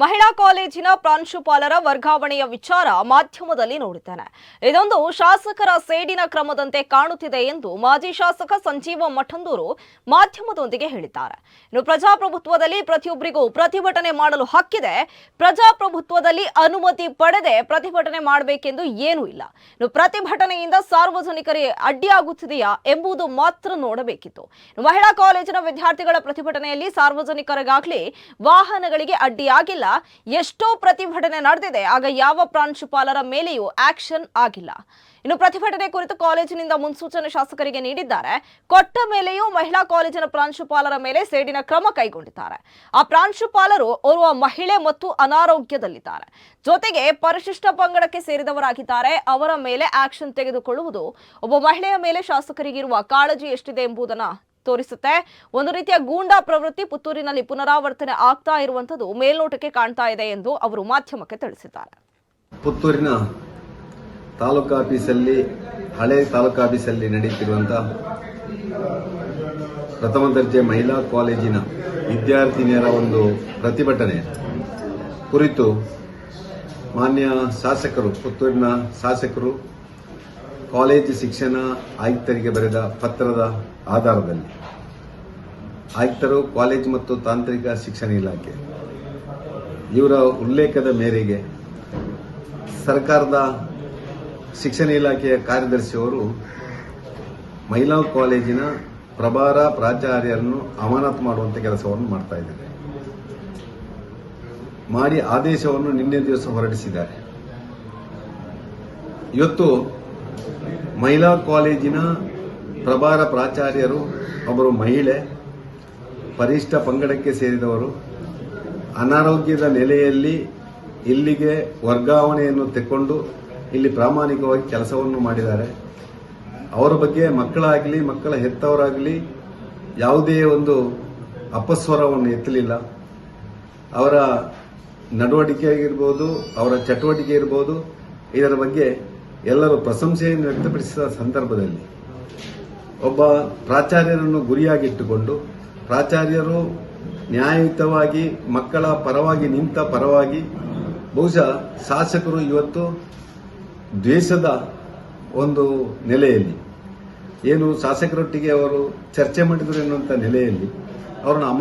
ಮಹಿಳಾ ಕಾಲೇಜಿನ ಪ್ರಾಂಶುಪಾಲರ ವರ್ಗಾವಣೆಯ ವಿಚಾರ ಮಾಧ್ಯಮದಲ್ಲಿ ನೋಡಿದ್ದೇನೆ. ಇದೊಂದು ಶಾಸಕರ ಸೇಡಿನ ಕ್ರಮದಂತೆ ಕಾಣುತ್ತಿದೆ ಎಂದು ಮಾಜಿ ಶಾಸಕ ಸಂಜೀವ ಮಠಂದೂರು ಮಾಧ್ಯಮದೊಂದಿಗೆ ಹೇಳಿದ್ದಾರೆ. ಇನ್ನು ಪ್ರಜಾಪ್ರಭುತ್ವದಲ್ಲಿ ಪ್ರತಿಯೊಬ್ಬರಿಗೂ ಪ್ರತಿಭಟನೆ ಮಾಡಲು ಹಕ್ಕಿದೆ. ಪ್ರಜಾಪ್ರಭುತ್ವದಲ್ಲಿ ಅನುಮತಿ ಪಡೆದೇ ಪ್ರತಿಭಟನೆ ಮಾಡಬೇಕೆಂದು ಏನೂ ಇಲ್ಲ. ಇನ್ನು ಪ್ರತಿಭಟನೆಯಿಂದ ಸಾರ್ವಜನಿಕರಿಗೆ ಅಡ್ಡಿಯಾಗುತ್ತಿದೆಯಾ ಎಂಬುದು ಮಾತ್ರ ನೋಡಬೇಕಿತ್ತು. ಮಹಿಳಾ ಕಾಲೇಜಿನ ವಿದ್ಯಾರ್ಥಿಗಳ ಪ್ರತಿಭಟನೆಯಲ್ಲಿ ಸಾರ್ವಜನಿಕರಿಗಾಗಲಿ ವಾಹನಗಳಿಗೆ ಅಡ್ಡಿಯಾಗಿಲ್ಲ. ಎಷ್ಟೋ ಪ್ರತಿಭಟನೆ ನಡೆದಿದೆ, ಆಗ ಯಾವ ಪ್ರಾಂಶುಪಾಲರ ಮೇಲೆಯೂ ಆಕ್ಷನ್ ಆಗಿಲ್ಲ. ಇನ್ನು ಪ್ರತಿಭಟನೆ ಕುರಿತು ಕಾಲೇಜಿನಿಂದ ಮುನ್ಸೂಚನೆ ಶಾಸಕರಿಗೆ ನೀಡಿದ್ದಾರೆ. ಕೊಟ್ಟ ಮೇಲೆಯೂ ಮಹಿಳಾ ಕಾಲೇಜಿನ ಪ್ರಾಂಶುಪಾಲರ ಮೇಲೆ ಸೇಡಿನ ಕ್ರಮ ಕೈಗೊಂಡಿದ್ದಾರೆ. ಆ ಪ್ರಾಂಶುಪಾಲರು ಓರ್ವ ಮಹಿಳೆ ಮತ್ತು ಅನಾರೋಗ್ಯದಲ್ಲಿದ್ದಾರೆ. ಜೊತೆಗೆ ಪರಿಶಿಷ್ಟ ಪಂಗಡಕ್ಕೆ ಸೇರಿದವರಾಗಿದ್ದಾರೆ. ಅವರ ಮೇಲೆ ಆಕ್ಷನ್ ತೆಗೆದುಕೊಳ್ಳುವುದು ಒಬ್ಬ ಮಹಿಳೆಯ ಮೇಲೆ ಶಾಸಕರಿಗಿರುವ ಕಾಳಜಿ ಎಷ್ಟಿದೆ ಎಂಬುದನ್ನು ತೋರಿಸುತ್ತೆ. ಒಂದು ರೀತಿಯ ಗೂಂಡಾ ಪ್ರವೃತ್ತಿ ಪುತ್ತೂರಿನಲ್ಲಿ ಪುನರಾವರ್ತನೆ ಆಗ್ತಾ ಇರುವಂತದ್ದು ಮೇಲ್ನೋಟಕ್ಕೆ ಕಾಣ್ತಾ ಇದೆ ಎಂದು ಅವರು ಮಾಧ್ಯಮಕ್ಕೆ ತಿಳಿಸಿದ್ದಾರೆ. ಪುತ್ತೂರಿನ ತಾಲೂಕು ಆಫೀಸಲ್ಲಿ, ಹಳೆ ತಾಲೂಕು ಆಫೀಸಲ್ಲಿ ನಡೆಯುತ್ತಿರುವಂತಹ ಪ್ರಥಮ ದರ್ಜೆ ಮಹಿಳಾ ಕಾಲೇಜಿನ ವಿದ್ಯಾರ್ಥಿನಿಯರ ಒಂದು ಪ್ರತಿಭಟನೆ ಕುರಿತು ಮಾನ್ಯ ಶಾಸಕರು, ಪುತ್ತೂರಿನ ಶಾಸಕರು ಕಾಲೇಜು ಶಿಕ್ಷಣ ಆಯುಕ್ತರಿಗೆ ಬರೆದ ಪತ್ರದ ಆಧಾರದಲ್ಲಿ ಆಯುಕ್ತರು, ಕಾಲೇಜು ಮತ್ತು ತಾಂತ್ರಿಕ ಶಿಕ್ಷಣ ಇಲಾಖೆ ಇವರ ಉಲ್ಲೇಖದ ಮೇರೆಗೆ ಸರ್ಕಾರದ ಶಿಕ್ಷಣ ಇಲಾಖೆಯ ಕಾರ್ಯದರ್ಶಿಯವರು ಮಹಿಳಾ ಕಾಲೇಜಿನ ಪ್ರಭಾರ ಪ್ರಾಚಾರ್ಯರನ್ನು ಅಮಾನತು ಮಾಡುವಂಥ ಕೆಲಸವನ್ನು ಮಾಡ್ತಾ ಇದ್ದಾರೆ. ಮಾಡಿ ಆದೇಶವನ್ನು ನಿನ್ನೆ ದಿವಸ ಹೊರಡಿಸಿದ್ದಾರೆ. ಇವತ್ತು ಮಹಿಳಾ ಕಾಲೇಜಿನ ಪ್ರಭಾರ ಪ್ರಾಚಾರ್ಯರು ಒಬ್ಬರು ಮಹಿಳೆ, ಪರಿಶಿಷ್ಟ ಪಂಗಡಕ್ಕೆ ಸೇರಿದವರು, ಅನಾರೋಗ್ಯದ ನೆಲೆಯಲ್ಲಿ ಇಲ್ಲಿಗೆ ವರ್ಗಾವಣೆಯನ್ನು ತೆಕ್ಕೊಂಡು ಇಲ್ಲಿ ಪ್ರಾಮಾಣಿಕವಾಗಿ ಕೆಲಸವನ್ನು ಮಾಡಿದ್ದಾರೆ. ಅವರ ಬಗ್ಗೆ ಮಕ್ಕಳಾಗಲಿ, ಮಕ್ಕಳ ಹೆತ್ತವರಾಗಲಿ ಯಾವುದೇ ಒಂದು ಅಪಸ್ವರವನ್ನು ಎತ್ತಲಿಲ್ಲ. ಅವರ ನಡವಳಿಕೆ ಆಗಿರ್ಬೋದು, ಅವರ ಚಟುವಟಿಕೆ ಇರ್ಬೋದು, ಇದರ ಬಗ್ಗೆ ಎಲ್ಲರೂ ಪ್ರಶಂಸೆಯನ್ನು ವ್ಯಕ್ತಪಡಿಸಿದ ಸಂದರ್ಭದಲ್ಲಿ ಒಬ್ಬ ಪ್ರಾಚಾರ್ಯರನ್ನು ಗುರಿಯಾಗಿಟ್ಟುಕೊಂಡು ಪ್ರಾಚಾರ್ಯರು ನ್ಯಾಯಯುತವಾಗಿ ಮಕ್ಕಳ ಪರವಾಗಿ ನಿಂತ ಪರವಾಗಿ ಬಹುಶಃ ಶಾಸಕರು ಇವತ್ತು ದ್ವೇಷದ ಒಂದು ನೆಲೆಯಲ್ಲಿ ಏನು ಶಾಸಕರೊಟ್ಟಿಗೆ ಅವರು ಚರ್ಚೆ ಮಾಡಿದರು ಎನ್ನುವಂಥ ನೆಲೆಯಲ್ಲಿ ಅವರನ್ನು